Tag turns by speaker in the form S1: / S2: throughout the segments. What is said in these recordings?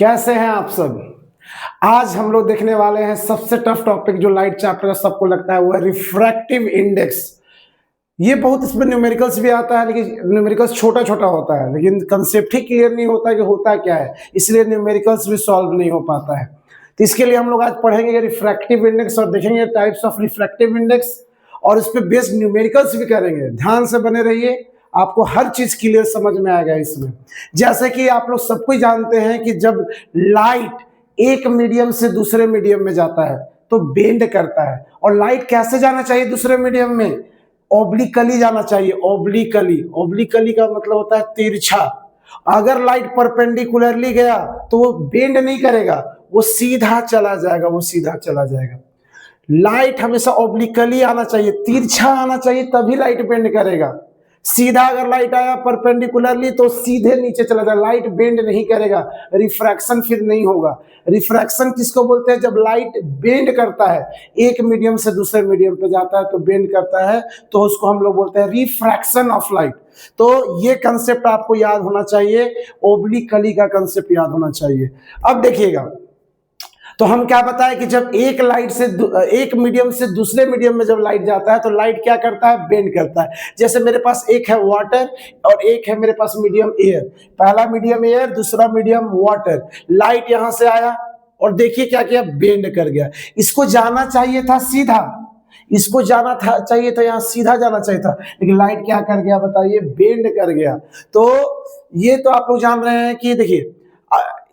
S1: कैसे हैं आप सब। आज हम लोग देखने वाले हैं सबसे टफ टॉपिक जो लाइट चैप्टर का सबको लगता है, वो है रिफ्रैक्टिव इंडेक्स। ये बहुत इसमें न्यूमेरिकल्स भी आता है, लेकिन न्यूमेरिकल्स छोटा छोटा होता है, लेकिन कंसेप्ट ही क्लियर नहीं होता कि होता क्या है, इसलिए न्यूमेरिकल्स भी सॉल्व नहीं हो पाता है। तो इसके लिए हम लोग आज पढ़ेंगे रिफ्रैक्टिव इंडेक्स और देखेंगे टाइप्स ऑफ रिफ्रैक्टिव इंडेक्स, और इस पर बेस्ड न्यूमेरिकल्स भी करेंगे। ध्यान से बने रहिए, आपको हर चीज क्लियर समझ में आएगा इसमें। जैसे कि आप लोग सबको जानते हैं कि जब लाइट एक मीडियम से दूसरे मीडियम में जाता है तो बेंड करता है, और लाइट कैसे जाना चाहिए दूसरे मीडियम में? ओब्लिकली जाना चाहिए। ओब्लिकली, ओब्लिकली का मतलब होता है तिरछा। अगर लाइट परपेंडिकुलरली गया तो वो बेंड नहीं करेगा, वो सीधा चला जाएगा, वो सीधा चला जाएगा। लाइट हमेशा ओब्लिकली आना चाहिए, तिरछा आना चाहिए, तभी लाइट बेंड करेगा। सीधा अगर लाइट आया परपेंडिकुलरली तो सीधे नीचे चला जाएगा, लाइट बेंड नहीं करेगा, रिफ्रैक्शन फिर नहीं होगा। रिफ्रैक्शन किसको बोलते हैं? जब लाइट बेंड करता है, एक मीडियम से दूसरे मीडियम पे जाता है तो बेंड करता है, तो उसको हम लोग बोलते हैं रिफ्रैक्शन ऑफ लाइट। तो ये कंसेप्ट आपको याद होना चाहिए, ओब्लिकली का कंसेप्ट याद होना चाहिए। अब देखिएगा, तो हम क्या बताएं कि जब एक लाइट से एक मीडियम से दूसरे मीडियम में जब लाइट जाता है तो लाइट क्या करता है? बेंड करता है। जैसे मेरे पास एक है वाटर और एक है मेरे पास मीडियम एयर। पहला मीडियम एयर, दूसरा मीडियम वाटर। लाइट यहां से आया और देखिए क्या किया? बेंड कर गया। इसको जाना चाहिए था सीधा, इसको जाना था चाहिए था यहाँ सीधा जाना चाहिए था, लेकिन लाइट क्या कर गया बताइए? बेंड कर गया। तो ये तो आप लोग जान रहे हैं कि देखिए,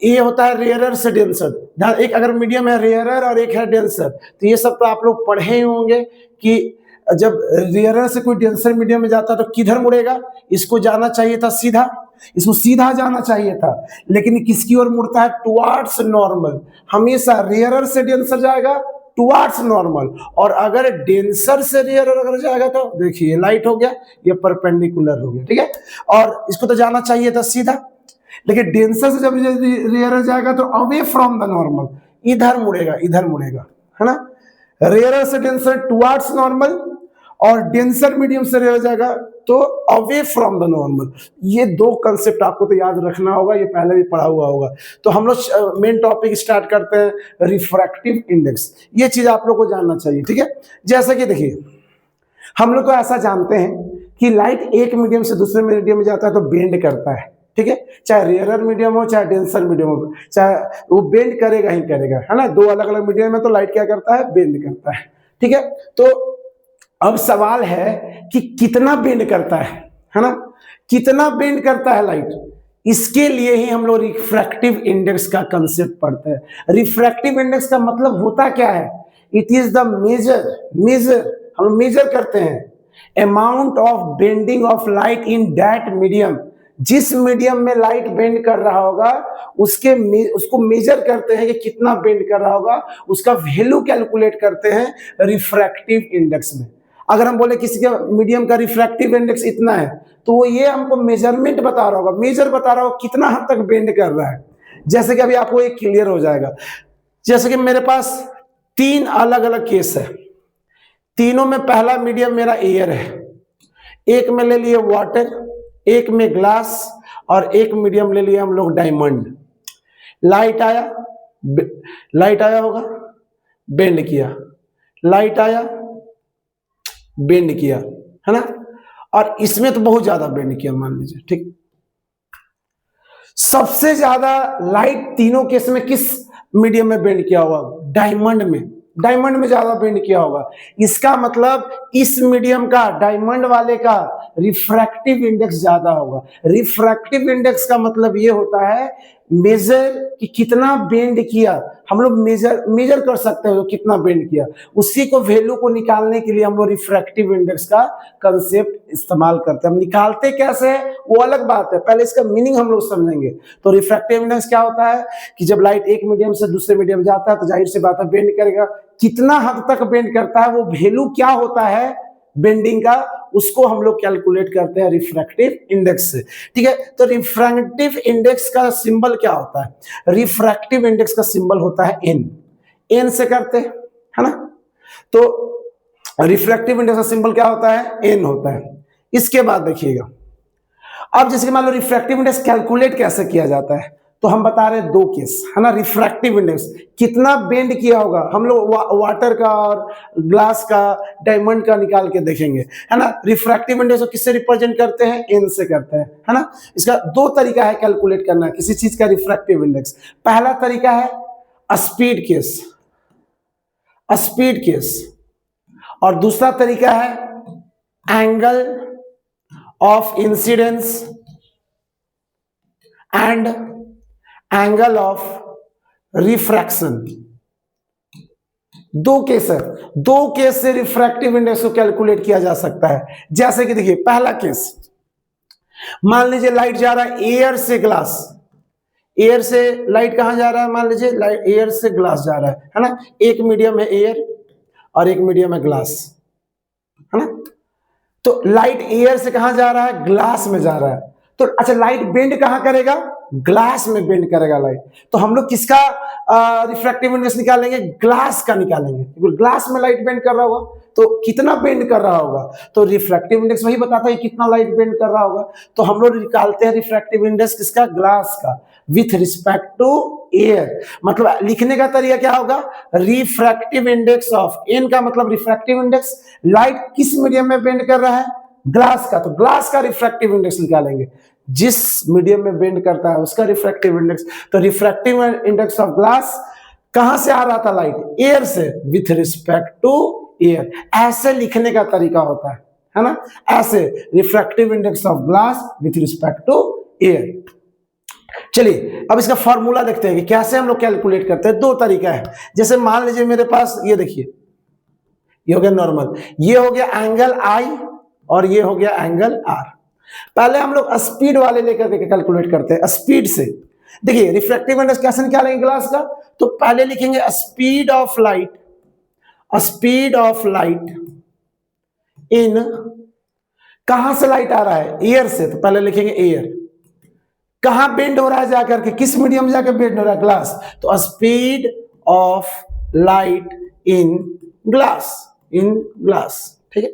S1: ये होता है रेयरर से डेंसर। एक अगर मीडियम है रेयरर और एक है डेंसर, तो ये सब तो आप लोग पढ़े ही होंगे कि जब रेयरर से कोई डेंसर मीडियम में जाता है तो किधर मुड़ेगा? इसको जाना चाहिए था सीधा, इसको सीधा जाना चाहिए था, लेकिन किसकी ओर मुड़ता है? Towards normal. हमेशा रेयरर से डेंसर जाएगा टुवार्ड्स नॉर्मल, और अगर डेंसर से रेयरर अगर जाएगा तो देखिए लाइट हो गया, ये परपेंडिकुलर हो गया, ठीक है। और इसको तो जाना चाहिए था सीधा, लेकिन डेंसर से जब रेयरर जाएगा तो अवे फ्रॉम द नॉर्मल, इधर मुड़ेगा, इधर मुड़ेगा, है ना। रेयरर से डेंसर टुवार्ड्स नॉर्मल, और डेंसर मीडियम से रेयर जाएगा तो अवे फ्रॉम द नॉर्मल। ये दो कंसेप्ट आपको तो याद रखना होगा, ये पहले भी पढ़ा हुआ होगा। तो हम लोग मेन टॉपिक स्टार्ट करते हैं, रिफ्रैक्टिव इंडेक्स। ये चीज आप लोग को जानना चाहिए, ठीक है। जैसे कि देखिए, हम लोग तो ऐसा जानते हैं कि लाइट एक मीडियम से दूसरे मीडियम में जाता है तो बेंड करता है, ठीक है। चाहे रेयरर मीडियम हो चाहे डेंसर मीडियम हो, चाहे वो बेंड करेगा ही करेगा, है ना। दो अलग अलग मीडियम में तो लाइट क्या करता है? बेंड करता है, ठीक है। तो अब सवाल है कि कितना बेंड करता है ना, कितना बेंड करता है लाइट। इसके लिए ही हम लोग रिफ्रैक्टिव इंडेक्स का कंसेप्ट पढ़ते हैं। रिफ्रैक्टिव इंडेक्स का मतलब होता क्या है? इट इज द मेजर हम लोग मेजर करते हैं amount of bending of light in that medium. जिस मीडियम में लाइट बेंड कर रहा होगा उसको मेजर करते हैं कि कितना बेंड कर रहा होगा, उसका वैल्यू कैलकुलेट करते हैं रिफ्रैक्टिव इंडेक्स में। अगर हम बोले किसी के मीडियम का रिफ्रैक्टिव इंडेक्स इतना है, तो वो ये हमको मेजरमेंट बता रहा होगा, मेजर बता रहा होगा कितना हद तक बेंड कर रहा है। जैसे कि अभी आपको एक क्लियर हो जाएगा। जैसे कि मेरे पास तीन अलग अलग केस है, तीनों में पहला मीडियम मेरा एयर है, एक में ले लिए वाटर, एक में ग्लास, और एक मीडियम ले लिया हम लोग डायमंड। लाइट आया होगा, बेंड किया, लाइट आया, बेंड किया, है ना। और इसमें तो बहुत ज्यादा बेंड किया, मान लीजिए, ठीक। सबसे ज्यादा लाइट तीनों केस में किस मीडियम में बेंड किया होगा? डायमंड में, डायमंड में ज्यादा बेंड किया होगा। इसका मतलब इस मीडियम का, डायमंड वाले का रिफ्रैक्टिव इंडेक्स ज्यादा होगा। रिफ्रैक्टिव इंडेक्स का मतलब ये होता है मेजर कि कितना बेंड किया। हम लोग मेजर कर सकते हैं कितना बेंड किया, उसी को वैल्यू को निकालने के लिए हम लोग रिफ्रैक्टिव इंडेक्स का कंसेप्ट इस्तेमाल करते हैं। हम निकालते कैसे है वो अलग बात है, पहले इसका मीनिंग हम लोग समझेंगे। तो रिफ्रैक्टिव इंडेक्स क्या होता है कि जब लाइट एक मीडियम से दूसरे मीडियम जाता है तो जाहिर सी बात है बेंड करेगा। कितना हद तक बेंड करता है, वो वैल्यू क्या होता है बेंडिंग का, उसको हम लोग कैलकुलेट करते हैं रिफ्रैक्टिव इंडेक्स से, ठीक है। तो रिफ्रैक्टिव इंडेक्स का सिंबल क्या होता है? रिफ्रैक्टिव इंडेक्स का सिंबल होता है एन से करते हैं, है ना। तो रिफ्रैक्टिव इंडेक्स का सिंबल क्या होता है? एन होता है। इसके बाद देखिएगा, अब जैसे मान लो रिफ्रैक्टिव इंडेक्स कैलकुलेट कैसे किया जाता है, तो हम बता रहे हैं 2 केस, है ना। रिफ्रैक्टिव इंडेक्स कितना बेंड किया होगा, हम लोग वाटर का और ग्लास का, डायमंड का निकाल के देखेंगे, है ना। रिफ्रैक्टिव इंडेक्स को किससे रिप्रेजेंट करते हैं, एन से करते हैं, है ना। इसका 2 तरीका है कैलकुलेट करना किसी चीज का रिफ्रैक्टिव इंडेक्स। पहला तरीका है स्पीड केस, स्पीड केस, और दूसरा तरीका है angle of incidence and angle of refraction. 2 case है, 2 केस से रिफ्रैक्टिव इंडेक्स को कैलकुलेट किया जा सकता है। जैसे कि देखिए पहला केस, मान लीजिए लाइट जा रहा है एयर से ग्लास, एयर से लाइट कहां जा रहा है, मान लीजिए लाइट एयर से ग्लास जा रहा है ना। एक मीडियम है एयर और एक मीडियम है ग्लास, है ना। तो लाइट एयर से कहां जा रहा है, ग्लास में जा रहा है। तो अच्छा, लाइट बेंड कहां करेगा, ग्लास में बेंड करेगा लाइट। तो हम लोग किसका रिफ्रैक्टिव इंडेक्स निकालेंगे, ग्लास का निकालेंगे, क्योंकि ग्लास में लाइट बेंड कर रहा होगा तो कितना बेंड कर रहा होगा, तो रिफ्रैक्टिव इंडेक्स वही बताता है कितना लाइट बेंड कर रहा होगा। तो हम लोग निकालते हैं रिफ्रैक्टिव इंडेक्स किसका, ग्लास का, विथ रिस्पेक्ट टू एयर। मतलब लिखने का तरीका क्या होगा, रिफ्रैक्टिव इंडेक्स ऑफ, एन का मतलब रिफ्रैक्टिव इंडेक्स, लाइट किस मीडियम में बेंड कर रहा है, ग्लास का, तो ग्लास का रिफ्रैक्टिव इंडेक्स निकालेंगे, जिस मीडियम में बेंड करता है उसका रिफ्रैक्टिव इंडेक्स। तो रिफ्रैक्टिव इंडेक्स ऑफ ग्लास कहां से आ रहा था लाइट, एयर से, विथ रिस्पेक्ट टू एयर। ऐसे लिखने का तरीका होता है ना, ऐसे refractive index of glass with respect to air. चलिए अब इसका फॉर्मूला देखते हैं कि कैसे हम लोग कैलकुलेट करते हैं। 2 तरीका है। जैसे मान लीजिए मेरे पास ये देखिए, ये हो गया नॉर्मल, ये हो गया एंगल आई और ये हो गया एंगल आर। पहले हम लोग स्पीड वाले लेकर के कैलकुलेट करते हैं, स्पीड से। देखिए रिफ्रैक्टिव इंडेक्स कैसे निकालेंगे ग्लास का, तो पहले लिखेंगे speed of light, speed of light इन, कहां से लाइट आ रहा है, एयर से, तो पहले लिखेंगे एयर। कहां बेंड हो रहा है जाकर के, किस मीडियम में जाकर बेंड हो रहा है, ग्लास, तो speed of light in glass, in glass, ठीक है।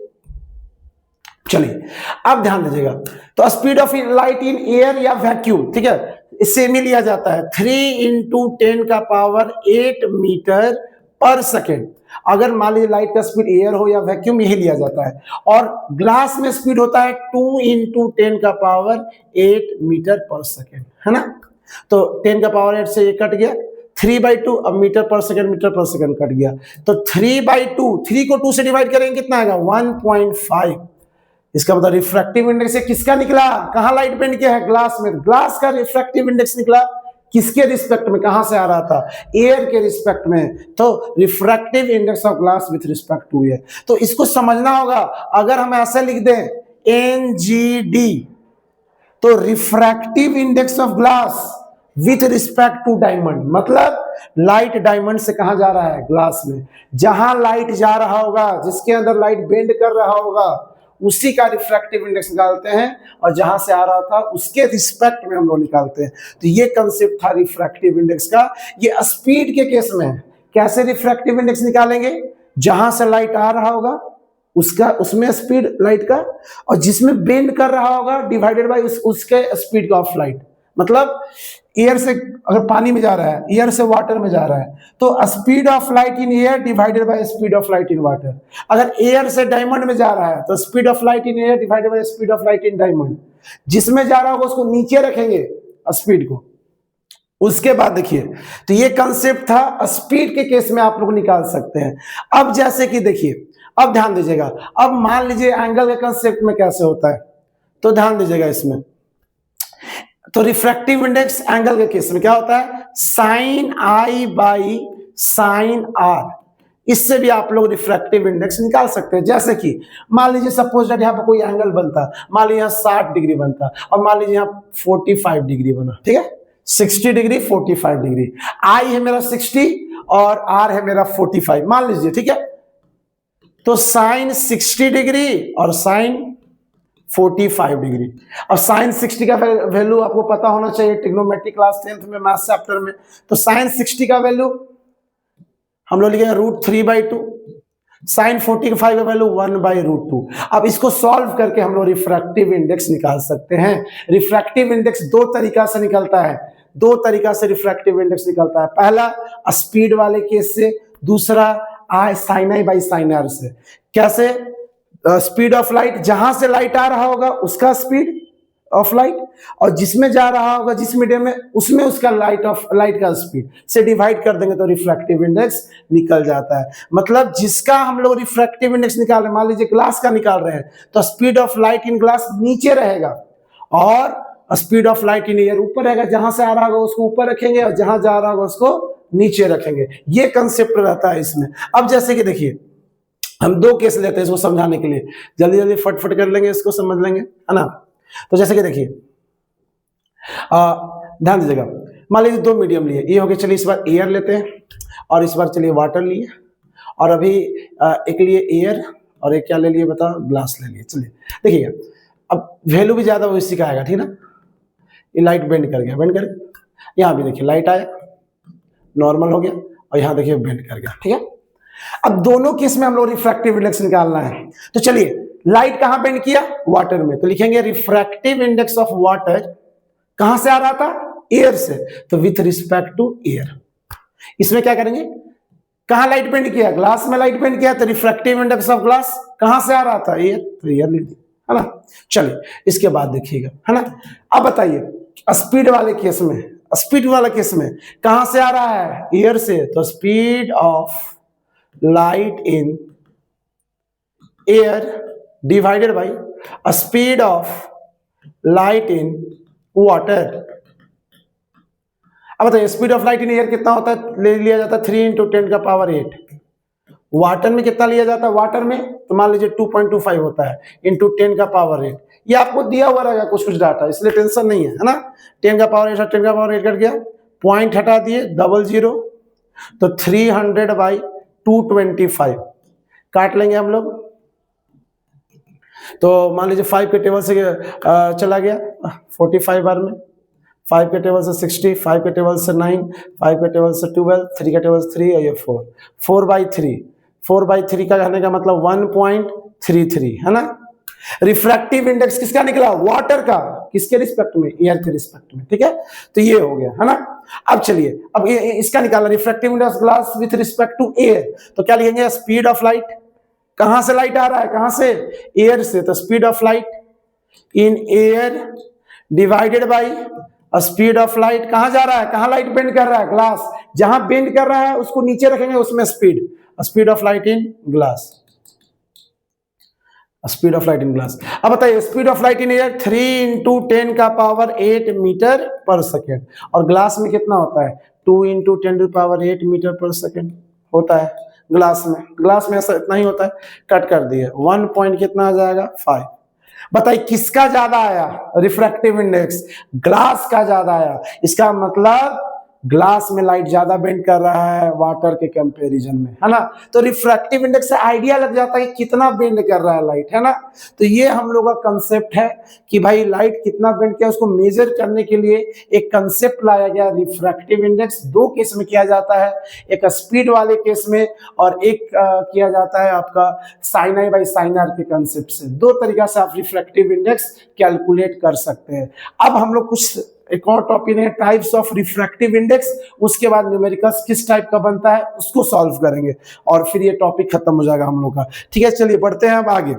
S1: चलिए अब ध्यान दीजिएगा, तो speed of light in air या वैक्यूम, ठीक है, इससे में लिया जाता है 3 × 10⁸ मीटर पर सेकेंड। अगर मान लीजिए लाइट का स्पीड एयर हो या वैक्यूम, यही लिया जाता है। और ग्लास में स्पीड होता है 2 × 10⁸ मीटर पर सेकेंड, है ना। तो 10⁸ से ये कट गया, 3/2, अब मीटर पर सेकेंड कट गया, तो 3/2, 3 को 2 से डिवाइड करेंगे कितना आएगा, 1.5। इसका मतलब रिफ्रैक्टिव इंडेक्स किसका निकला, कहां लाइट बेंड किया है, ग्लास में, ग्लास का रिफ्रैक्टिव इंडेक्स निकला किसके रिस्पेक्ट में, कहां से आ रहा था, एयर के रिस्पेक्ट में। तो refractive index of glass with respect to air. तो इसको समझना होगा, अगर हम ऐसे लिख दें NGD, तो refractive index of glass with respect to diamond, मतलब लाइट डायमंड से कहां जा रहा है, ग्लास में। जहां लाइट जा रहा होगा, जिसके अंदर लाइट बेंड कर रहा होगा, उसी का रिफ्रैक्टिव इंडेक्स निकालते हैं, और जहां से आ रहा था उसके रिस्पेक्ट में हम लोग निकालते हैं। तो ये कंसेप्ट था रिफ्रैक्टिव इंडेक्स का। ये स्पीड के केस में है, कैसे रिफ्रैक्टिव इंडेक्स निकालेंगे, जहां से लाइट आ रहा होगा उसका, उसमें स्पीड लाइट का, और जिसमें बेंड कर रहा होगा डिवाइडेड बाय उसके स्पीड ऑफ लाइट। मतलब एयर से अगर पानी में जा रहा है, एयर से वाटर में जा रहा है, तो speed of light in air divided by speed of light in water. अगर एयर से डायमंड में जा रहा है, तो speed of light in air divided by speed of light in diamond. जिसमें जा रहा होगा उसको नीचे रखेंगे स्पीड को। उसके बाद देखिए, तो ये कंसेप्ट था स्पीड के केस में आप लोग निकाल सकते हैं। अब जैसे कि देखिए, अब ध्यान दीजिएगा, अब मान लीजिए एंगल के कंसेप्ट में कैसे होता है, तो ध्यान दीजिएगा इसमें। तो रिफ्रैक्टिव इंडेक्स एंगल के केस में क्या होता है, sine I by sine R. इससे भी आप लोग रिफ्रैक्टिव इंडेक्स निकाल सकते हैं। जैसे कि मान लीजिए सपोज दैट यहाँ पर कोई एंगल बनता, मान लीजिए यहाँ 60 डिग्री बनता, और मान लीजिए यहाँ 45 डिग्री बना, ठीक है, 60 डिग्री 45 डिग्री। आई है मेरा 60 और आर है मेरा 45, मान लीजिए, ठीक है। तो साइन 60 डिग्री और साइन 45 डिग्री। अब साइन 60 का वैल्यू आपको पता होना चाहिए, ट्रिग्नोमेट्री क्लास 10th में, मैथ चैप्टर में। तो साइन 60 का वैल्यू हम लोग लिखेंगे √3/2, साइन 45 का वैल्यू 1/√2। अब इसको सॉल्व करके हम लोग रिफ्रैक्टिव इंडेक्स निकाल सकते हैं। रिफ्रैक्टिव इंडेक्स 2 तरीका से निकलता है, दो तरीका से रिफ्रैक्टिव इंडेक्स निकलता है, पहला स्पीड वाले केस से, दूसरा sine I by sine R से। कैसे? स्पीड ऑफ लाइट, जहां से लाइट आ रहा होगा उसका स्पीड ऑफ लाइट, और जिसमें जा रहा होगा जिस मीडियम में उसमें उसका लाइट का स्पीड से डिवाइड कर देंगे तो रिफ्रैक्टिव इंडेक्स निकल जाता है। मतलब जिसका हम लोग रिफ्रैक्टिव इंडेक्स निकाल रहे हैं, मान लीजिए ग्लास का निकाल रहे हैं, तो speed of light in glass नीचे रहेगा और speed of light in air ऊपर रहेगा। जहां से आ रहा होगा उसको ऊपर रखेंगे और जहां जा रहा होगा उसको नीचे रखेंगे। ये कंसेप्ट रहता है इसमें। अब जैसे कि देखिए, हम दो केस लेते हैं इसको समझाने के लिए, जल्दी जल्दी फटफट कर लेंगे, इसको समझ लेंगे, है ना। तो जैसे कि देखिए, ध्यान दीजिएगा, मान लीजिए दो मीडियम लिए, ये हो गया, चलिए इस बार एयर लेते हैं और इस बार चलिए वाटर लिए, और अभी एक लिए एयर और एक क्या ले लिए बताओ, ग्लास ले लिए। चलिए देखिए, अब वैल्यू भी ज्यादा वो इसी का आएगा, ठीक ना। ये लाइट बेंड कर गया, बेंड कर गया, यहाँ भी देखिए लाइट आया, नॉर्मल हो गया, और यहाँ देखिए बेंड कर गया, ठीक है। अब दोनों केस में हम लोग रिफ्रैक्टिव इंडेक्स निकालना है। तो चलिए, लाइट कहां बेंड किया? वाटर में, तो लिखेंगे रिफ्रैक्टिव इंडेक्स ऑफ वाटर कहां से आ रहा था? एयर से, तो विथ रिस्पेक्ट टू एयर। इसमें क्या करेंगे, कहां लाइट बेंड किया? ग्लास में लाइट बेंड किया, तो रिफ्रैक्टिव इंडेक्स ऑफ ग्लास कहां से आ रहा था? एयर, तो एयर लिख दिया, है ना। चलिए इसके बाद देखिएगा, है ना। अब बताइए, स्पीड वाले केस में, स्पीड वाला केस में कहां से आ रहा है? एयर से, तो speed of light in air divided by speed of light in water. अब बताइए, speed of light in air कितना होता है? ले लिया जाता है 3 × 10⁸। वाटर में कितना लिया जाता है? वाटर में तो मान लीजिए 2.25 होता है, इंटू 10⁸। ये आपको दिया हुआ रहेगा कुछ कुछ डाटा, इसलिए टेंशन नहीं है ना। 10⁸ 10⁸ कट गया, पॉइंट हटा दिए, 00, तो 300/225 काट लेंगे हम लोग। तो मान लीजिए 5 के टेबल से चला गया 45 बार में, 5 के टेबल से 60, 5 के टेबल से 9, 5 के टेबल से 12, 3 के टेबल से 3 और ये 4/3। 4/3 का कहने का मतलब 1.33, है ना। रिफ्रैक्टिव इंडेक्स किसका निकला? वाटर का। किसके रिस्पेक्ट में? एयर के रिस्पेक्ट में, ठीक है। तो ये हो गया, है ना। अब चलिए, अब इसका निकाला refractive index glass with respect to air, तो क्या लिखेंगे? स्पीड ऑफ लाइट, कहां से लाइट आ रहा है? कहां से? एयर से, तो speed of light in air divided by speed of light, कहां जा रहा है? कहां लाइट बेंड कर रहा है? ग्लास, जहां बेंड कर रहा है उसको नीचे रखेंगे, उसमें speed of light in glass, speed of light in glass. अब बताइए, speed of light in air 3 × 10⁸ metre पर सेकेंड, और ग्लास में कितना होता है? 2 × 10⁸ मीटर पर सेकेंड होता है ग्लास में। ग्लास में ऐसा इतना ही होता है, कट कर दिए, 1 पॉइंट कितना आ जाएगा? 5। बताइए किसका ज्यादा आया रिफ्रैक्टिव इंडेक्स? ग्लास का ज्यादा आया। इसका मतलब ग्लास में लाइट ज्यादा बेंड कर रहा है वाटर के कंपैरिजन में, है ना। तो रिफ्रैक्टिव इंडेक्स से आइडिया लग जाता है कि कितना बेंड कर रहा है लाइट, है ना। तो ये हम लोग का कंसेप्ट है कि भाई लाइट कितना बेंड किया, उसको मेजर करने के लिए एक कंसेप्ट लाया गया रिफ्रैक्टिव इंडेक्स। दो केस में किया जाता है, एक स्पीड वाले केस में और एक किया जाता है आपका sine I by sine r के कंसेप्ट से। दो तरीका से आप रिफ्रैक्टिव इंडेक्स कैलकुलेट कर सकते हैं। अब हम लोग कुछ एक और टॉपिक है टाइप्स ऑफ रिफ्रैक्टिव इंडेक्स, उसके बाद न्यूमेरिकल्स किस टाइप का बनता है उसको सॉल्व करेंगे और फिर ये टॉपिक खत्म हो जाएगा हम लोग का। ठीक है, चलिए बढ़ते हैं अब आगे।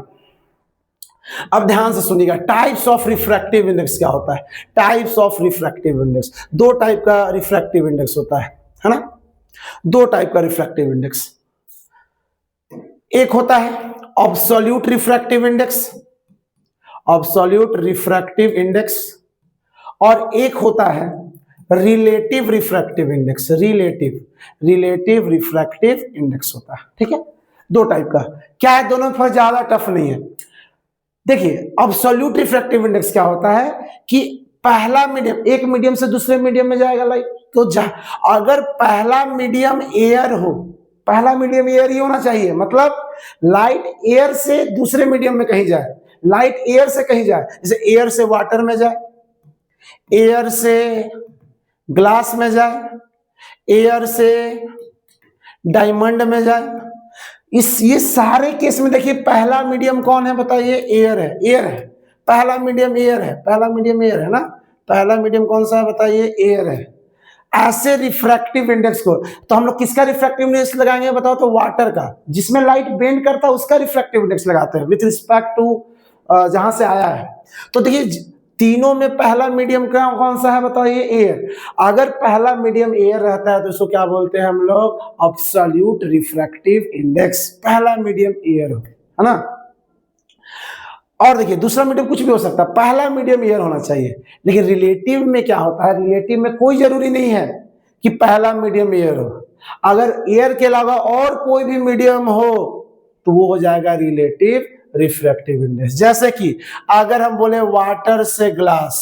S1: अब ध्यान से सुनिएगा, टाइप्स ऑफ रिफ्रैक्टिव इंडेक्स क्या होता है। टाइप्स ऑफ रिफ्रैक्टिव इंडेक्स, दो टाइप का रिफ्रैक्टिव इंडेक्स होता है ना। दो टाइप का रिफ्रैक्टिव इंडेक्स, एक होता है absolute refractive index, absolute refractive index, और एक होता है relative refractive index, relative refractive index होता है। ठीक है, दो टाइप का। क्या है, दोनों पर ज्यादा टफ नहीं है। देखिए एब्सोल्यूट रिफ्रैक्टिव इंडेक्स क्या होता है कि पहला मीडियम एक मीडियम से दूसरे मीडियम में जाएगा लाइट, तो अगर पहला मीडियम एयर हो, पहला मीडियम एयर ही होना चाहिए, मतलब लाइट एयर से दूसरे मीडियम में कहीं जाए, लाइट एयर से कहीं जाए, जैसे एयर से वाटर में जाए, एयर से ग्लास में जाए, एयर से डायमंड में जाए, ये सारे केस में देखिए पहला मीडियम कौन है बताइए? एयर है, एयर है, पहला मीडियम एयर है, पहला मीडियम एयर है ना। पहला मीडियम कौन सा है बताइए, एयर है। ऐसे रिफ्रैक्टिव इंडेक्स को तो हम लोग किसका रिफ्रैक्टिव इंडेक्स लगाएंगे बताओ, तो वाटर का, जिसमें लाइट बेंड करता है उसका रिफ्रैक्टिव इंडेक्स लगाते हैं विथ रिस्पेक्ट टू जहां से आया है। तो देखिए तीनों में पहला मीडियम कौन सा है बताइए, एयर। अगर पहला मीडियम एयर रहता है तो इसको क्या बोलते हैं हम लोग, एब्सोल्यूट रिफ्रैक्टिव इंडेक्स। पहला मीडियम एयर हो, है ना। और देखिए दूसरा मीडियम कुछ भी हो सकता है, पहला मीडियम एयर होना चाहिए। लेकिन रिलेटिव में क्या होता है, रिलेटिव में कोई जरूरी नहीं है कि पहला मीडियम एयर हो। अगर एयर के अलावा और कोई भी मीडियम हो तो वो हो जाएगा रिलेटिव रिफ्रैक्टिव इंडेक्स। जैसे कि अगर हम बोले वाटर से ग्लास,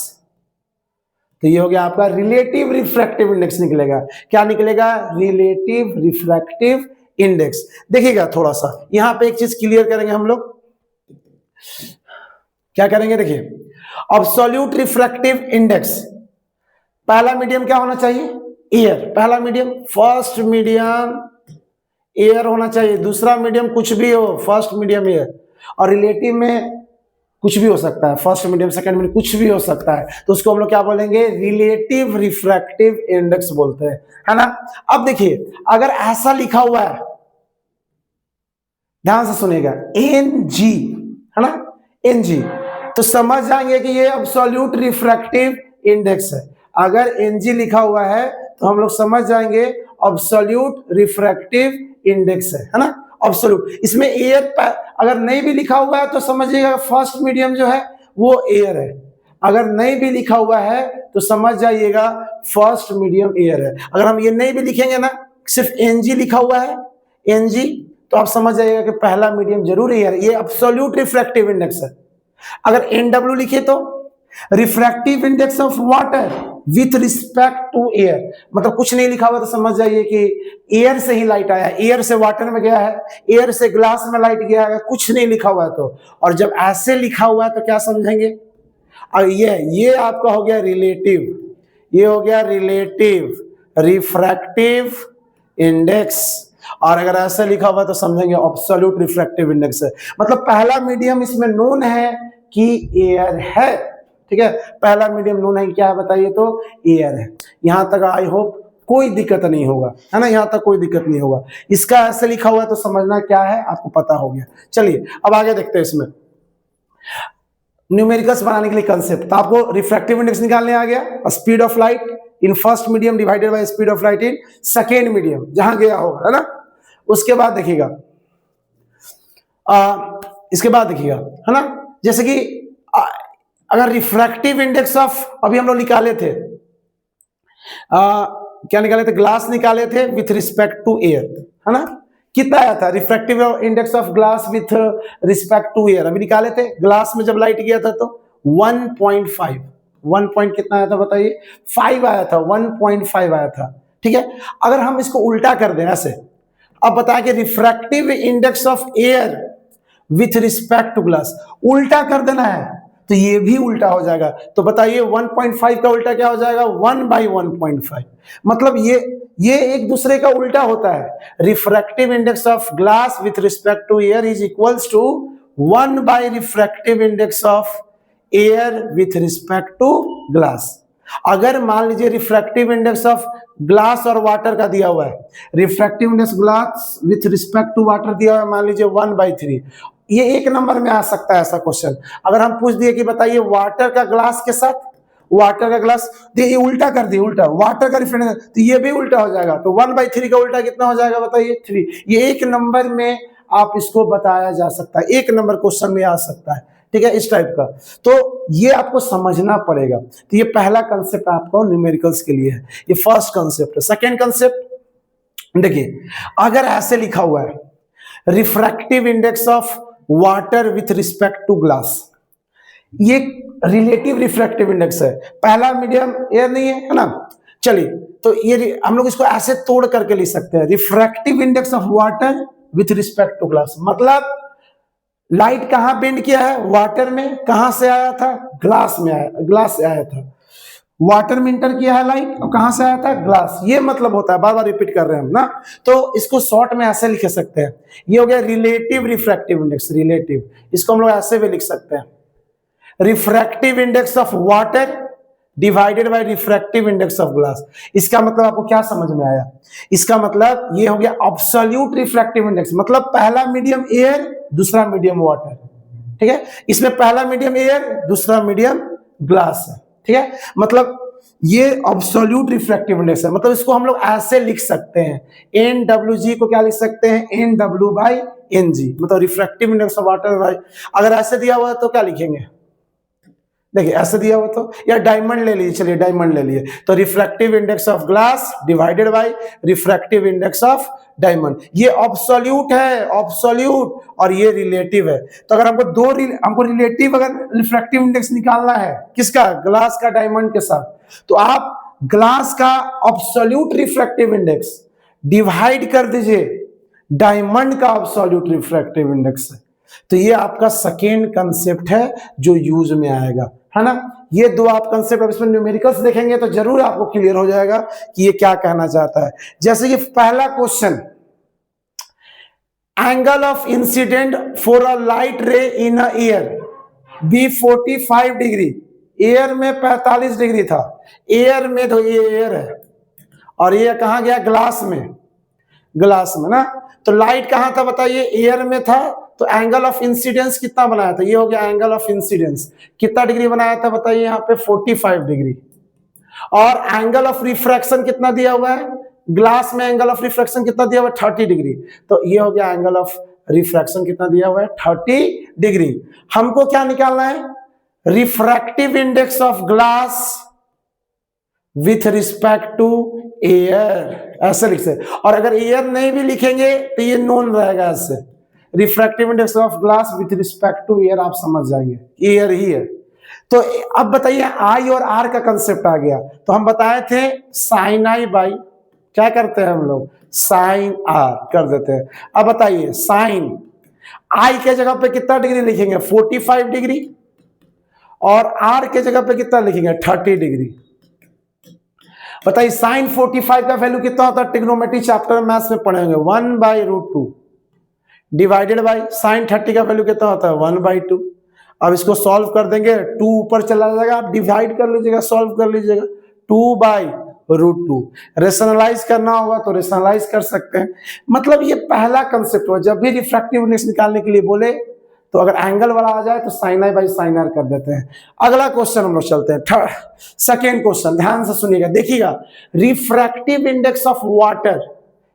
S1: तो ये हो गया आपका रिलेटिव रिफ्रैक्टिव इंडेक्स निकलेगा। क्या निकलेगा, रिलेटिव रिफ्रैक्टिव इंडेक्स। देखिएगा थोड़ा सा यहां पे एक चीज क्लियर करेंगे हम लोग, क्या करेंगे, देखिए एब्सोल्यूट रिफ्रैक्टिव इंडेक्स, पहला मीडियम क्या होना चाहिए, एयर। पहला मीडियम, फर्स्ट मीडियम एयर होना चाहिए, दूसरा मीडियम कुछ भी हो, फर्स्ट मीडियम एयर। और रिलेटिव में कुछ भी हो सकता है, फर्स्ट मीडियम सेकंड मीडियम कुछ भी हो सकता है, तो उसको हम लोग क्या बोलेंगे, रिलेटिव रिफ्रैक्टिव इंडेक्स बोलते हैं, है ना। अब देखिए अगर ऐसा लिखा हुआ है, ध्यान से सुनिएगा, Ng, है ना, Ng, तो समझ जाएंगे कि ये एब्सोल्यूट रिफ्रैक्टिव इंडेक्स है। अगर Ng लिखा हुआ है तो हम लोग समझ जाएंगे एब्सोल्यूट रिफ्रैक्टिव इंडेक्स है ना, एब्सोल्यूट। इसमें एयर अगर नहीं भी लिखा हुआ है तो समझिएगा फर्स्ट मीडियम जो है वो एयर है। अगर नहीं भी लिखा हुआ है तो समझ जाइएगा फर्स्ट मीडियम एयर है। अगर हम ये नहीं भी लिखेंगे ना, सिर्फ Ng लिखा हुआ है, Ng, तो आप समझ जाइएगा कि पहला मीडियम जरूर एयर है, ये एब्सोल्यूट रिफ्रैक्टिव इंडेक्स है। अगर NW लिखे तो refractive index of water with respect to air, मतलब कुछ नहीं लिखा हुआ तो समझ जाइए कि एयर से ही लाइट आया, एयर से वाटर में गया है, एयर से ग्लास में लाइट गया है, कुछ नहीं लिखा हुआ है तो। और जब ऐसे लिखा हुआ है तो क्या समझेंगे, और ये आपका हो गया रिलेटिव, ये हो गया रिलेटिव रिफ्रैक्टिव इंडेक्स। और अगर ऐसे लिखा हुआ तो समझेंगे एब्सोल्यूट रिफ्रैक्टिव इंडेक्स है। मतलब पहला मीडियम इसमें नोन है कि एयर है, ठीक है, पहला मीडियम नोन है क्या है बताइए, तो एयर है। यहां तक आई होप कोई दिक्कत नहीं होगा, है ना, यहां तक कोई दिक्कत नहीं होगा। इसका ऐसे लिखा हुआ है तो समझना क्या है, आपको पता हो गया। चलिए अब आगे देखते हैं इसमें न्यूमेरिकल्स बनाने के लिए कंसेप्ट। तो आपको रिफ्रैक्टिव इंडेक्स निकालने आ गया, speed of light in first medium divided by speed of light in second medium, जहां गया होगा, है ना। उसके बाद देखिएगा इसके बाद देखिएगा, है ना, जैसे कि अगर रिफ्रैक्टिव इंडेक्स ऑफ अभी हम लोग निकाले थे, क्या निकाले थे, ग्लास निकाले थे विथ रिस्पेक्ट टू एयर, है ना। कितना आया था refractive index of glass with respect to air, अभी निकाले थे। ग्लास में जब लाइट गया था तो 1.5, 1 पॉइंट कितना आया था बताइए, 5 आया था, 1.5 आया था, ठीक है। अगर हम इसको उल्टा कर दें ऐसे, अब बताएं कि refractive index of air with respect to glass, उल्टा कर देना है तो ये भी उल्टा हो जाएगा। तो बताइए 1.5 का उल्टा क्या हो जाएगा, 1/1.5। मतलब ये एक दूसरे का उल्टा होता है। Refractive index of glass with respect to air is equals to 1 by refractive index of air with respect to glass. अगर मान लीजिए रिफ्रैक्टिव इंडेक्स ऑफ ग्लास और वाटर का दिया हुआ है, refractive index glass with respect to water दिया हुआ है, मान लीजिए 1/3, ये एक नंबर में आ सकता है ऐसा क्वेश्चन। अगर हम पूछ दिए कि बताइए वाटर का ग्लास के साथ, वाटर का ग्लास, ये उल्टा कर दिए, उल्टा वाटर का रिफ्रैक्टिव, तो ये भी उल्टा हो जाएगा। तो 1/3 का उल्टा कितना हो जाएगा बताइए, 3। ये एक नंबर में आप इसको बताया जा सकता है, एक नंबर क्वेश्चन में आ सकता है, ठीक है, इस टाइप का। तो ये आपको समझना पड़ेगा। तो ये पहला कंसेप्ट आपको न्यूमेरिकल्स के लिए है, ये फर्स्ट कंसेप्ट है। सेकेंड कंसेप्ट देखिए, अगर ऐसे लिखा हुआ है refractive index of water with respect to glass, ये रिलेटिव रिफ्रैक्टिव इंडेक्स है, पहला मीडियम एयर नहीं है, है ना। चलिए तो ये हम लोग इसको ऐसे तोड़ करके लिख सकते हैं, refractive index of water with respect to glass. मतलब लाइट कहां बेंड किया है, वाटर में, कहां से आया था, ग्लास में आया, ग्लास से आया था, वाटर में इंटर किया है लाइट, और कहां से आया था, ग्लास। ये मतलब होता है, बार बार रिपीट कर रहे हैं हम ना। तो इसको शॉर्ट में ऐसे लिख सकते हैं, ये हो गया रिलेटिव रिफ्रैक्टिव इंडेक्स, रिलेटिव। इसको हम लोग ऐसे भी लिख सकते हैं, refractive index of water divided by refractive index of glass. इसका मतलब आपको क्या समझ में आया? इसका मतलब ये हो गया एब्सोल्यूट रिफ्रैक्टिव इंडेक्स, मतलब पहला मीडियम एयर, दूसरा मीडियम वाटर, ठीक है। इसमें पहला मीडियम एयर, दूसरा मीडियम ग्लास है, ठीक है। मतलब ये एब्सोल्यूट रिफ्रैक्टिव इंडेक्स है। मतलब इसको हम लोग ऐसे लिख सकते हैं, NWG को क्या लिख सकते हैं? NW बाई NG, मतलब refractive index of water by. अगर ऐसे दिया हुआ है तो क्या लिखेंगे? देखिए ऐसे दिया हुआ तो, या डायमंड ले लीजिए, चलिए डायमंड ले लिए, तो refractive index of glass divided by refractive index of diamond. ये एब्सोल्यूट है, एब्सोल्यूट, और ये रिलेटिव है। तो अगर हमको रिलेटिव अगर रिफ्रैक्टिव इंडेक्स निकालना है, किसका? ग्लास का डायमंड के साथ, तो आप ग्लास का एब्सोल्यूट रिफ्रैक्टिव इंडेक्स डिवाइड कर दीजिए डायमंड का एब्सोल्यूट रिफ्रैक्टिव इंडेक्स से। तो ये आपका सेकेंड कंसेप्ट है जो यूज में आएगा, है ना। ये दो आप कंसेप्ट, अब इसमें न्यूमेरिकल्स देखेंगे तो जरूर आपको क्लियर हो जाएगा कि ये क्या कहना चाहता है। जैसे कि पहला question, angle of incident for a light ray in a air be 45 degree. Air में 45 डिग्री था, एयर में, तो ये एयर है, और ये कहां गया? ग्लास में, ग्लास में ना। तो लाइट कहां था बताइए? एयर में था। तो एंगल ऑफ इंसिडेंस कितना बनाया था? ये हो गया एंगल ऑफ इंसिडेंस, कितना डिग्री बनाया था बताइए? यहाँ पे 45 डिग्री। और एंगल ऑफ रिफ्रैक्शन कितना दिया हुआ है? ग्लास में एंगल ऑफ रिफ्रैक्शन कितना दिया हुआ है? 30 डिग्री। तो ये हो गया एंगल ऑफ रिफ्रैक्शन कितना दिया हुआ है? 30 डिग्री। हमको क्या निकालना है? Refractive index of glass with respect to air, ऐसे लिख सकते। और अगर एयर नहीं भी लिखेंगे तो ये नोन रहेगा ऐसे, refractive index of glass with respect to air, आप समझ जाएंगे एयर ही है। तो अब बताइए आई और आर का कंसेप्ट आ गया। तो हम बताए थे साइन आई बाई, क्या करते हैं हम लोग? साइन आर कर देते हैं। अब बताइए साइन आई के जगह पे कितना डिग्री लिखेंगे? 45 डिग्री। और आर के जगह पे कितना लिखेंगे? 30 डिग्री। बताइए साइन 45 का वैल्यू कितना होता है? ट्रिग्नोमेट्री चैप्टर में मैथ्स में पढ़ेंगे, 1/√2 डिवाइडेड बाई साइन 30 का वैल्यू कितना होता है? 1/2। अब इसको सॉल्व कर देंगे, 2 ऊपर चला जाएगा, आप डिवाइड कर लीजिएगा, सॉल्व कर लीजिएगा, 2/√2। रेशनलाइज करना होगा तो रेशनलाइज कर सकते हैं। मतलब ये पहला कंसेप्ट हुआ, जब भी रिफ्रैक्टिव इंडेक्स निकालने के लिए बोले तो अगर एंगल वाला आ जाए तो sine I by sine r कर देते हैं। अगला क्वेश्चन हम लोग चलते हैं, सेकेंड क्वेश्चन, ध्यान से सुनिएगा, देखिएगा। Refractive index of water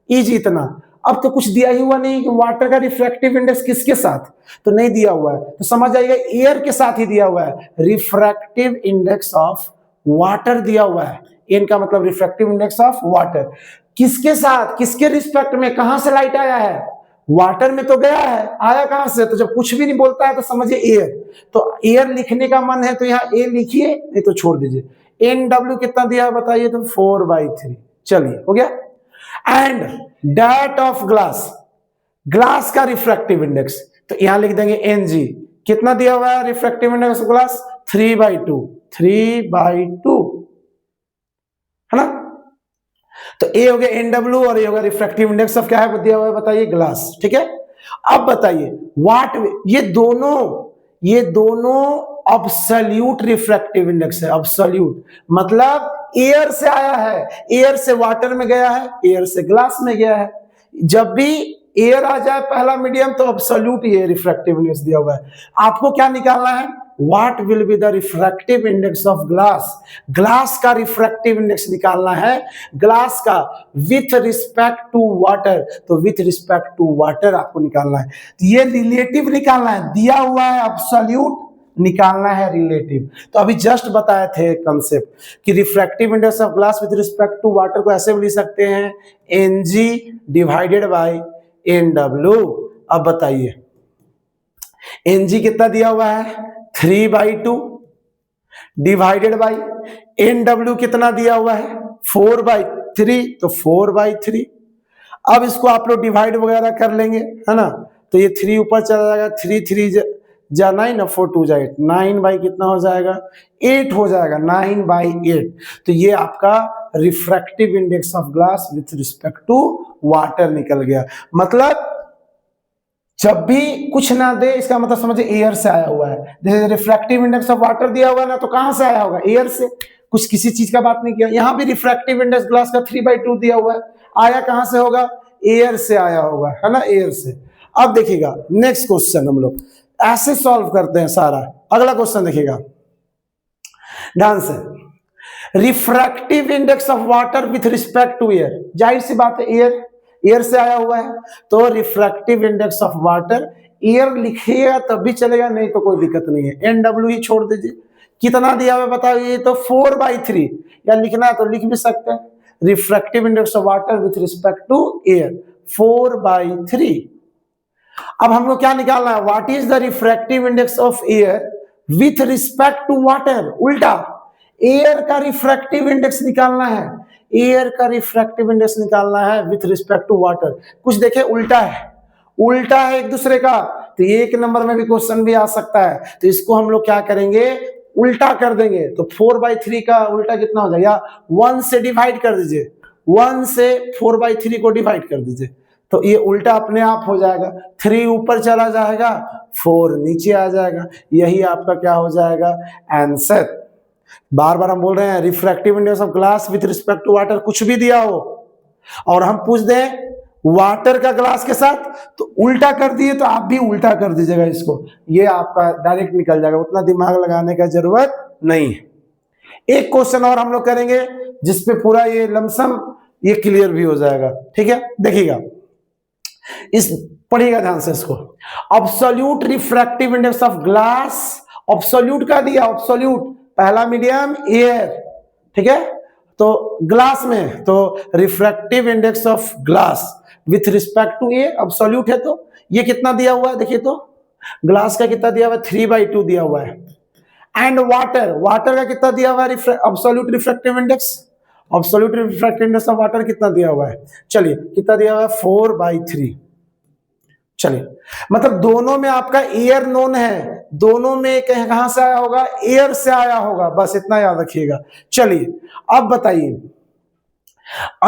S1: is इतना। अब तो कुछ दिया ही हुआ नहीं कि वाटर का रिफ्रैक्टिव इंडेक्स किसके साथ, तो नहीं दिया हुआ है, तो समझ जाइएगा एयर के साथ ही दिया हुआ है। रिफ्रैक्टिव इंडेक्स ऑफ वाटर दिया हुआ है, इनका मतलब रिफ्रैक्टिव इंडेक्स ऑफ वाटर किसके साथ, किसके रिस्पेक्ट में, कहां से लाइट आया है? वाटर में तो गया है, आया कहां से? तो जब कुछ भी नहीं बोलता है तो समझिए एयर। तो एयर लिखने का मन है तो यहाँ ए लिखिए, नहीं तो छोड़ दीजिए। NW कितना दिया बताइए? तो 4/3। चलिए हो गया। And that of glass, glass का रिफ्रैक्टिव इंडेक्स, तो यहां लिख देंगे NG। कितना दिया हुआ है रिफ्रैक्टिव इंडेक्स ग्लास? 3/2, 3/2, है ना। तो ए हो गया NW और ये होगा रिफ्रैक्टिव इंडेक्स ऑफ क्या है दिया हुआ है बताइए? ग्लास, ठीक है। अब बताइए व्हाट, ये दोनों एब्सोल्यूट रिफ्रैक्टिव इंडेक्स है। एब्सोल्यूट मतलब एयर से आया है, एयर से वाटर में गया है, एयर से ग्लास में गया है। जब भी एयर आ जाए पहला मीडियम तो एब्सोल्यूट ये रिफ्रैक्टिव इंडेक्स दिया हुआ है। आपको क्या निकालना है? What will be the refractive index of glass? Glass का रिफ्रैक्टिव इंडेक्स निकालना है, ग्लास का विथ रिस्पेक्ट टू वाटर। तो विथ रिस्पेक्ट टू वाटर आपको निकालना है। तो ये रिलेटिव निकालना है, दिया हुआ है एब्सोल्यूट, निकालना है रिलेटिव। तो अभी जस्ट बताए थे कंसेप्ट कि refractive index of glass with respect to water को ऐसे भी लिख सकते हैं, NG डिवाइडेड बाय NW। अब बताइए NG कितना दिया हुआ है? 3/2 डिवाइडेड बाई NW कितना दिया हुआ है? 4/3, तो 4/3। अब इसको आप लोग डिवाइड वगैरह कर लेंगे, है ना। तो ये 3 ऊपर चला जाएगा, 3 3 जा 9, 4 2 जा 8, 9 बाई कितना हो जाएगा? 8 हो जाएगा, 9/8। तो ये आपका refractive index of glass with respect to water निकल गया। मतलब जब भी कुछ ना दे इसका मतलब समझिए एयर से आया हुआ है। जैसे रिफ्रैक्टिव इंडेक्स ऑफ वाटर दिया हुआ है ना, तो कहां से आया होगा? एयर से। कुछ किसी चीज का बात नहीं किया। यहाँ भी रिफ्रैक्टिव इंडेक्स ग्लास का 3/2 दिया हुआ है, आया कहां से होगा, एयर से आया होगा, है ना, एयर से। अब देखिएगा नेक्स्ट क्वेश्चन हम लोग ऐसे सॉल्व करते हैं सारा। अगला क्वेश्चन देखिएगा ध्यान से, refractive index of water with respect to air, जाहिर सी बात है एयर से आया हुआ है, तो refractive index of water air लिखिएगा तब भी चलेगा, नहीं तो कोई दिक्कत नहीं है, NW ही छोड़ दीजिए। कितना दिया हुआ बताओ, ये तो 4/3, या लिखना है तो लिख भी सकते हैं, refractive index of water with respect to air 4/3। अब हमको क्या निकालना है, what is the refractive index of air with respect to water, उल्टा एयर का रिफ्रैक्टिव इंडेक्स निकालना है, एयर का रिफ्रैक्टिव इंडेक्स निकालना है विथ रिस्पेक्ट टू वाटर। कुछ देखे उल्टा है एक दूसरे का, तो एक नंबर में भी क्वेश्चन भी आ सकता है, तो इसको हम लोग क्या करेंगे, उल्टा कर देंगे। तो 4/3 का उल्टा कितना हो जाएगा, 1 से डिवाइड कर दीजिए, 1 से 4/3 को डिवाइड कर दीजिए, तो ये उल्टा अपने आप हो जाएगा, 3 ऊपर चला जाएगा, 4 नीचे आ जाएगा, यही आपका क्या हो जाएगा आंसर। बार बार हम बोल रहे हैं refractive index of glass with respect to water, कुछ भी दिया हो और हम पूछ दें वाटर का ग्लास के साथ, तो उल्टा कर दिए, तो आप भी उल्टा कर दीजिएगा इसको, ये आपका डायरेक्ट निकल जाएगा, उतना दिमाग लगाने का जरूरत नहीं है। एक क्वेश्चन और हम लोग करेंगे जिसपे पूरा ये लमसम ये क्लियर भी हो जाएगा, ठीक है। देखिएगा इस पढ़िएगा ध्यान से इसको, absolute refractive index of glass, absolute का दिया, एब्सोल्यूट पहला मीडियम एयर, ठीक है, तो ग्लास में तो refractive index of glass with respect to a absolute है, तो ये कितना दिया हुआ है, देखिए तो ग्लास का कितना दिया हुआ है, 3/2 दिया हुआ है। एंड वाटर का कितना दिया हुआ है, absolute refractive index, absolute refractive index of water कितना दिया हुआ है, चलिए कितना दिया हुआ है, 4/3। चलिए मतलब दोनों में आपका एयर नोन है, दोनों में कहां से आया होगा, एयर से आया होगा, बस इतना याद रखिएगा। चलिए अब बताइए,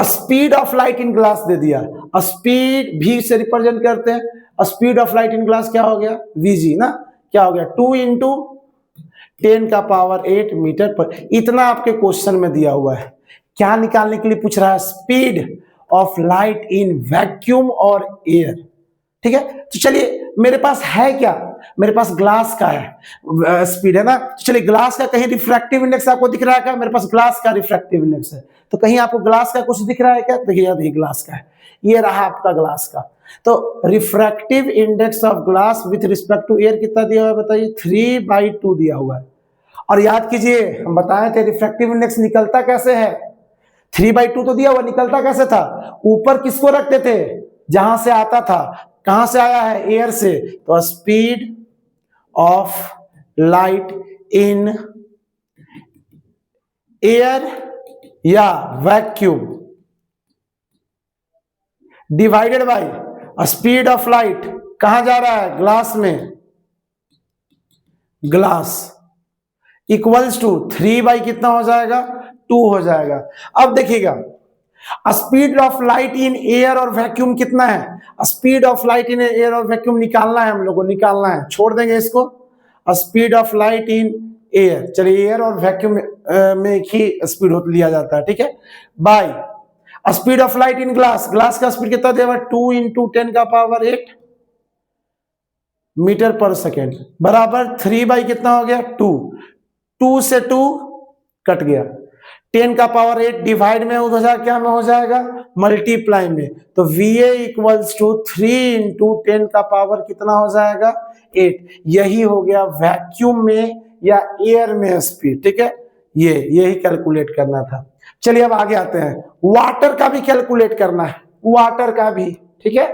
S1: speed of light in glass दे दिया, स्पीड भी से रिप्रेजेंट करते हैं, speed of light in glass क्या हो गया, VG ना, क्या हो गया 2 × 10⁸ मीटर पर, इतना आपके क्वेश्चन में दिया हुआ है। क्या निकालने के लिए पूछ रहा है, speed of light in vacuum और एयर, ठीक है। तो चलिए मेरे पास है क्या, मेरे पास ग्लास का है स्पीड, है ना, तो चलिए ग्लास का कहीं रिफ्रैक्टिव इंडेक्स आपको दिख रहा है क्या, मेरे पास ग्लास का रिफ्रैक्टिव इंडेक्स है, तो कहीं आपको ग्लास का कुछ दिख रहा है क्या, देखिए यार ये ग्लास का है, ये रहा आपका ग्लास का। तो refractive index of glass with respect to air कितना दिया हुआ है बताइए, 3/2 दिया हुआ है। और याद कीजिए हम बताए थे रिफ्रैक्टिव इंडेक्स निकलता कैसे है, 3/2 तो दिया हुआ, निकलता कैसे था, ऊपर किसको रखते थे, जहां से आता था, कहां से आया है, एयर से, तो speed of light in air या vacuum divided by speed of light, कहां जा रहा है, ग्लास में, ग्लास इक्वल्स टू 3 कितना हो जाएगा, 2 हो जाएगा। अब देखिएगा speed of light in air और वैक्यूम कितना है, speed of light in air और वैक्यूम निकालना है हम लोग को, निकालना है, छोड़ देंगे इसको, speed of light in air, चलिए एयर और वैक्यूम में एक ही स्पीड लिया जाता है, ठीक है, bye speed of light in glass, glass का स्पीड कितना दिया हुआ है, 2 × 10⁸ मीटर पर सेकेंड बराबर 3 कितना हो गया, 2 से 2 कट गया, 10⁸ डिवाइड में उधर क्या में हो जाएगा, मल्टीप्लाई में, तो VA इक्वल्स टू 3 × 10⁻, कितना हो जाएगा, 8। यही हो गया वैक्यूम में या एयर में स्पीड, ठीक है, यही कैलकुलेट करना था। चलिए अब आगे आते हैं, वाटर का भी कैलकुलेट करना है, वाटर का भी, ठीक है।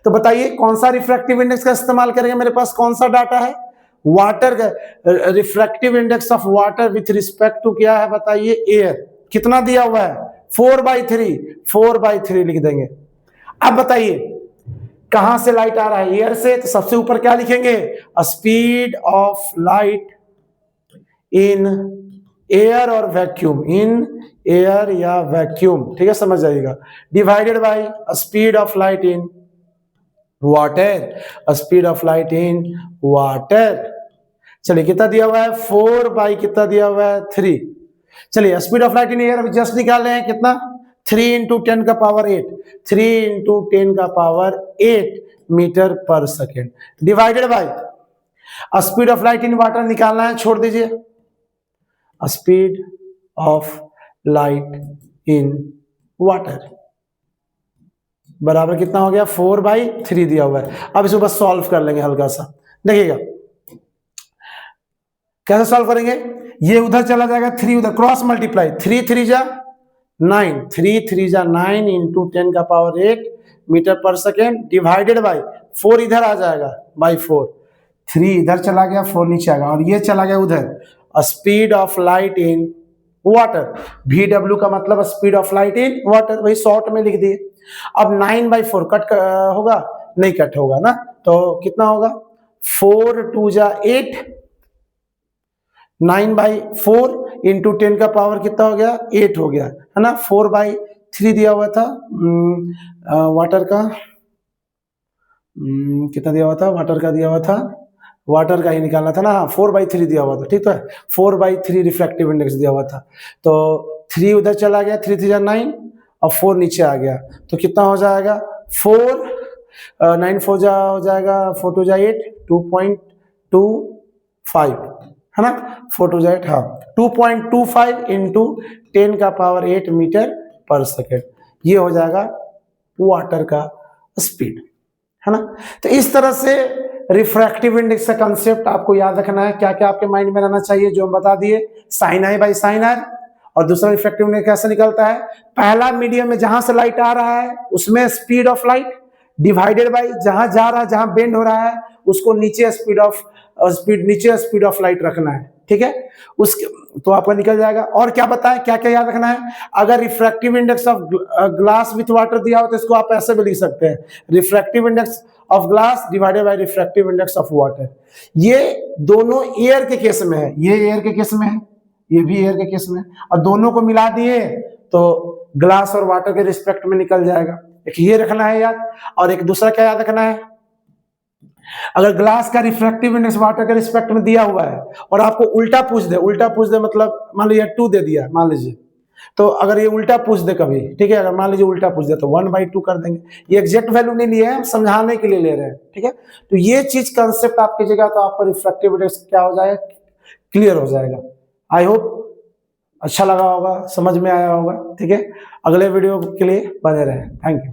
S1: तो बताइए कौन सा रिफ्रैक्टिव इंडेक्स का इस्तेमाल करेंगे, मेरे पास कौन सा डाटा है, वाटर का refractive index of water with respect to क्या है बताइए, एयर, कितना दिया हुआ है, 4/3 लिख देंगे। अब बताइए कहां से लाइट आ रहा है, एयर से, तो सबसे ऊपर क्या लिखेंगे, speed of light in air और वैक्यूम, इन एयर या वैक्यूम, ठीक है, समझ जाइएगा, divided by speed of light in water, speed of light in water. चलिए कितना दिया हुआ है, 4 कितना दिया हुआ है, 3, चलिए speed of light in air अभी जस्ट निकाल रहे हैं कितना 3 इंटू 10 का पावर 8 3 इंटू 10 का पावर 8 मीटर पर second divided by speed of light in water निकालना है, छोड़ दीजिए speed of light in water बराबर कितना हो गया 4/3 दिया हुआ है। अब इसको बस सॉल्व कर लेंगे हल्का सा, देखिएगा कैसे सॉल्व करेंगे। ये उधर चला जाएगा 3 उधर क्रॉस मल्टीप्लाई 3 3 जा 9 3 3 जा 9 इंटू 10 का पावर 8 मीटर पर सेकेंड डिवाइडेड बाय 4 इधर आ जाएगा बाय 4 3 इधर चला गया 4 नीचे आ गया और ये चला गया उधर speed of light in water VW का मतलब speed of light in water, वही शॉर्ट में लिख दिए। अब 9/4 कट होगा नहीं, कट होगा ना, तो कितना होगा 4 2 जा 8 9/4 इंटू 10 का पावर कितना हो गया 8 हो गया है ना। 4/3 दिया हुआ था वाटर का, कितना दिया हुआ था वाटर का, दिया हुआ था वाटर का ही निकालना था ना, हाँ 4/3 दिया हुआ था, ठीक है 4/3 रिफ्रैक्टिव इंडेक्स दिया हुआ था। तो 3 उधर चला गया 3 3 जा 9 और 4 नीचे आ गया तो कितना हो जाएगा 4 9 4 जा हो जाएगा 4 2 जा 8 2.25 है ना 4 2 जा 8 हाँ 2.25 इंटू 10 का पावर 8 मीटर पर सेकेंड, ये हो जाएगा वाटर का स्पीड है ना। तो इस तरह से रिफ्रैक्टिव इंडेक्स का कंसेप्ट आपको याद रखना है, क्या क्या आपके माइंड में रहना चाहिए जो हम बता दिए, sine I by sine r. और दूसरा रिफ्रैक्टिव इंडेक्स कैसे निकलता है, पहला मीडियम में जहां से लाइट आ रहा है उसमें speed of light divided by जहां जा रहा है जहां बेंड हो रहा है उसको नीचे स्पीड ऑफ लाइट रखना है, ठीक है उसके तो आपका निकल जाएगा। और क्या बताएं क्या क्या याद रखना है, अगर refractive index of glass with water दिया हो तो इसको आप ऐसे भी लिख सकते हैं refractive index of glass divided by refractive index of water. ये दोनों एयर के केस में है, ये एयर के केस में है, ये भी एयर के केस में है, और दोनों को मिला दिए तो ग्लास और वाटर के रिस्पेक्ट में निकल जाएगा। एक ये रखना है याद, और एक दूसरा क्या याद रखना है, अगर ग्लास का रिफ्रैक्टिव इंडेक्स वाटर के रिस्पेक्ट में दिया हुआ है और आपको उल्टा पूछ दे मतलब मान लीजिए 2 दे दिया मान लीजिए, तो अगर ये उल्टा पूछ दे कभी, ठीक है अगर मान लीजिए उल्टा पूछ दे तो 1/2 कर देंगे। ये एग्जैक्ट वैल्यू नहीं लिए हैं, हम समझाने के लिए ले रहे हैं, ठीक है। तो ये चीज कंसेप्ट आपकी जगह तो आपका रिफ्रैक्टिव इंडेक्स क्या हो जाएगा, क्लियर हो जाएगा। आई होप अच्छा लगा होगा, समझ में आया होगा, ठीक है। अगले वीडियो के लिए बने रहें, थैंक यू।